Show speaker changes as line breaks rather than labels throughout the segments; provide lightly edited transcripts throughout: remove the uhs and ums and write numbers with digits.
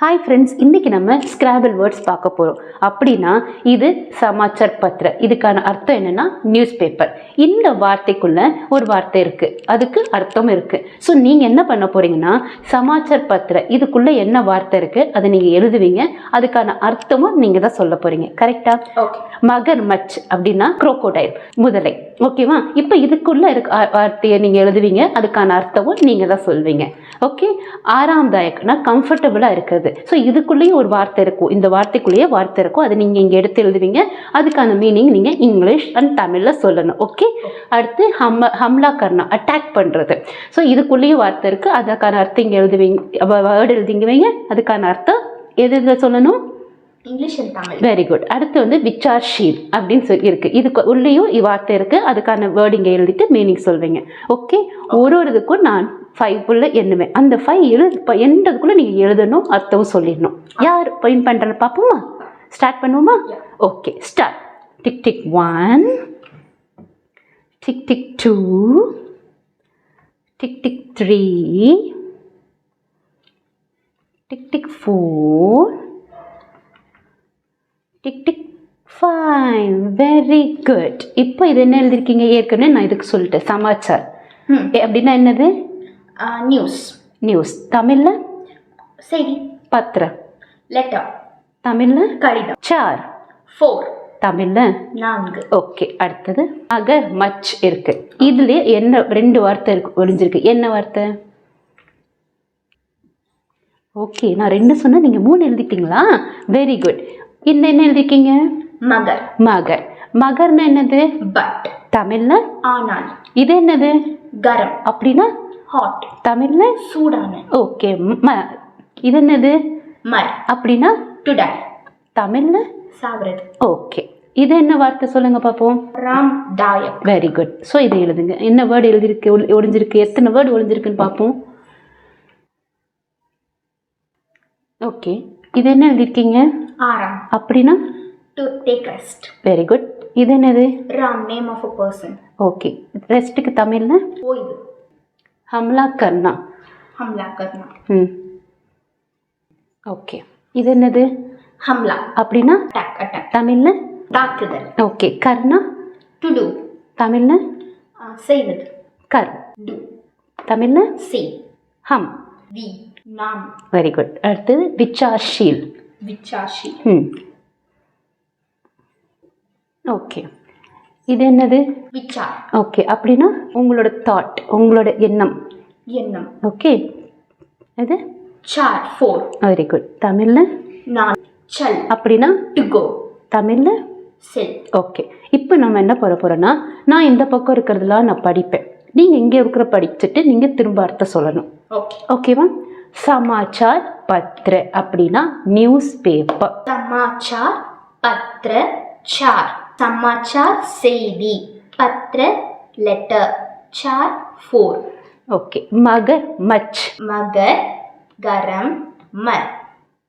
Hi friends, இன்றைக்கி நம்ம Scrabble words பார்க்க போகிறோம். அப்படின்னா இது சமாச்சார் பத்திர, இதுக்கான அர்த்தம் என்னென்னா நியூஸ் பேப்பர். இந்த வார்த்தைக்குள்ளே ஒரு வார்த்தை இருக்குது, அதுக்கு அர்த்தம் இருக்குது. ஸோ நீங்கள் என்ன பண்ண போகிறீங்கன்னா சமாச்சார் பத்திர இதுக்குள்ளே என்ன வார்த்தை இருக்குது அதை நீங்கள் எழுதுவீங்க, அதுக்கான அர்த்தமும் நீங்கள் தான் சொல்ல போகிறீங்க. கரெக்டாக?
ஓகே.
மகர் மச் அப்படின்னா குரோக்கோடைல், முதலை. ஓகேவா? இப்போ இதுக்குள்ளே இருக்க வார்த்தையை நீங்கள் எழுதுவீங்க, அதுக்கான அர்த்தமும் நீங்கள் தான் சொல்வீங்க. ஓகே. ஆராம்தாயக்னா கம்ஃபர்டபுளாக இருக்கிறது. ஸோ இதுக்குள்ளேயும் ஒரு வார்த்தை இருக்கும், இந்த வார்த்தைக்குள்ளேயே வார்த்தை இருக்கும், அதை நீங்கள் இங்கே எடுத்து எழுதுவீங்க, அதுக்கான மீனிங் நீங்கள் இங்கிலீஷ் அண்ட் தமிழில் சொல்லணும். ஓகே. அடுத்து ஹம்லா கர்னா, அட்டாக் பண்ணுறது. ஸோ இதுக்குள்ளேயும் வார்த்தை இருக்குது, அதுக்கான அர்த்தம் இங்கே எழுதுவீங்க, வேர்டு எழுதிங்குவீங்க, அதுக்கான அர்த்தம் எது சொல்லணும்?
English and Tamil.
Very good. அடுத்து வந்து விச்சார்ஷீல் அப்படின்னு சொல்லி இருக்குது, இதுக்கு உள்ளேயும் வார்த்தை இருக்குது, அதுக்கான வேர்டு இங்கே எழுதிட்டு மீனிங் சொல்வீங்க. ஓகே. ஒரு இதுக்கும் நான் 5 எண்ணுவேன், அந்த 5 எண்டதுக்குள்ளே நீங்கள் எழுதணும், அர்த்தமும் சொல்லிடணும். யார் பாயிண்ட் பண்ணுறது பார்ப்போமா? ஸ்டார்ட் பண்ணுவோமா? Okay, start. Tick tick 1, tick tick 2, tick tick 3, tick tick 4, tick tick 5. Very good. இப்போ இது என்ன எழுதிருக்கீங்க? ஏற்கனவே நான் இதுக்கு சொல்லிட்டேன், சமாச்சார் அப்படின்னா என்னது?
நியூஸ்.
நியூஸ் தமிழ்ல
செய்தி.
பத்திர
லெட்டர்
தமிழ்ல
கடிதம்.
சார்
4
தமிழ்ல
4.
ஓகே. அடுத்தது அகர் மச் இருக்கு, இதுல என்ன 2 வார்த்தை இருக்கு ஒளிஞ்சிருக்கு, என்ன வார்த்தை? ஓகே, நான் 2 சொன்னா நீங்க 3 எழுதிட்டீங்களா? Very good. என்ன எழுதிருக்கீங்க?
மகர்.
மகர். மகர்னா என்னது?
பட்.
தமிழ்ல
ஆனால்.
இது என்னது?
கரம்
அப்படின்னா
ஹாட்.
தமிழ்ல
சூடான.
ஓகே. இது என்னது?
மர்.
அப்படின்னா
டுடே.
தமிழ்ல
சாவரது.
ஓகே. இது என்ன வார்த்தை சொல்லுங்க பார்ப்போம்?
ராம் தாயக்.
Very good. ஸோ இதை எழுதுங்க, என்ன வேர்டு எழுதிருக்கு, ஒளிஞ்சிருக்கு, எத்தனை வேர்டு ஒளிஞ்சிருக்குன்னு பார்ப்போம். ஓகே. இது என்ன எழுதிருக்கீங்க?
ஆராம்.
அப்படின்னா
to take rest.
Very good. இது என்னது?
Ram, name of a person.
Okay. ரெஸ்ட்டுக்கு தமிழ்ல
ஓய்வு.
ஹம்லா கர்னா.
ஹம்லா கர்னா.
ஓகே. இது என்னது?
ஹம்லா
அப்படின்னா
அட்டாக். அட்டாக்
தமிழ்ல
தாக்குதல்.
ஓகே. கர்னா
டு டு
தமிழ்ல
செய்வது.
கர்
டு
தமிழ்ல
சி.
ஹம்
வி நாம்.
Very good. அடுத்தது விச்சார்ஷீல்.
விச்சாஷி.
ஓகே. இது என்னது?
விச்சார்.
ஓகே. அப்படின்னா உங்களோட தாட், உங்களோட எண்ணம்.
எண்ணம்.
ஓகே. இது
சார் 4.
Very good. தமிழ்ல
நான். சல்
அப்படின்னா
டு கோ.
தமிழ்ல
செல்.
ஓகே. இப்போ நம்ம என்ன பண்ண போறோம்னா, நான் இந்த பக்கம் இருக்கிறதுலாம் நான் படிப்பேன், நீங்கள் இங்கே இருக்கிற படிச்சுட்டு நீங்கள் திரும்ப அர்த்தம் சொல்லணும்.
ஓகே.
ஓகேவா? சமாச்சார் பத்திர அப்படின்னா நியூஸ் பேப்பர்.
சமாச்சார் பத்திர சார். சமாச்சார் செய்தி. பத்திர லெட்டர். சார் 4.
ஓகே. மகர் மச்.
மகர் கரம் மர்.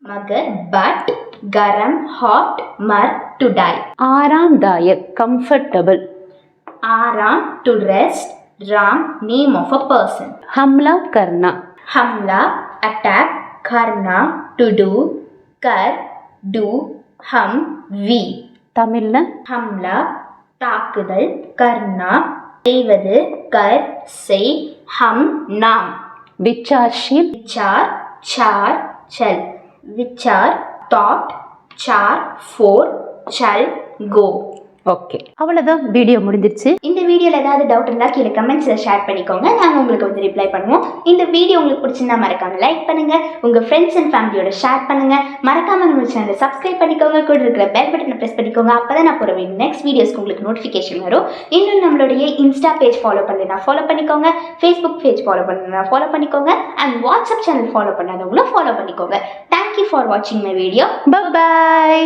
மகர் பட் கரம் ஹாட் மர் டு டை.
ஆராம்தாயக் கம்ஃபர்டபுள்.
ஆராம் to rest. Ram, name of a person.
ஹம்லா கர்னா.
हमला अटैक. करना टू डू. कर डू हम वी.
தமிழ்ல
हमला தாக்குதல். करना செய்வது. कर செய். हम நாம்.
விச்சார்ஷீல்.
विचार चार चल. विचार thought. चार 4 चल go.
ஓகே. அவ்வளோதான், வீடியோ முடிஞ்சிருச்சு.
இந்த வீடியோவில் ஏதாவது டவுட் இருந்தால் கீழே கமெண்ட்ஸில் ஷேர் பண்ணிக்கோங்க, நாங்கள் உங்களுக்கு வந்து ரிப்ளை பண்ணுவோம். இந்த வீடியோ உங்களுக்கு பிடிச்சிருந்தா மறக்காமல் லைக் பண்ணுங்கள், உங்கள் ஃப்ரெண்ட்ஸ் அண்ட் ஃபேமிலியோட ஷேர் பண்ணுங்கள், மறக்காமல் நம்ம சேனலை சப்ஸ்கிரைப் பண்ணிக்கோங்க, கூட இருக்கிற பெல் பட்டனை ப்ரெஸ் பண்ணிக்கோங்க. அப்போ தான் நான் போகிற நெக்ஸ்ட் வீடியோஸ்க்கு உங்களுக்கு நோட்டிஃபிகேஷன் வரும். இன்னும் நம்மளுடைய இன்ஸ்டா பேஜ் ஃபாலோ பண்ணுறேன்னா ஃபாலோ பண்ணிக்கோங்க, ஃபேஸ்புக் பேஜ் ஃபாலோ பண்ணுறேன்னா ஃபாலோ பண்ணிக்கோங்க, அண்ட் வாட்ஸ்அப் சேனல் ஃபாலோ பண்ணாதவங்களும் ஃபாலோ பண்ணிக்கோங்க. தேங்க்யூ ஃபார் வாட்சிங் மை வீடியோ.
பை.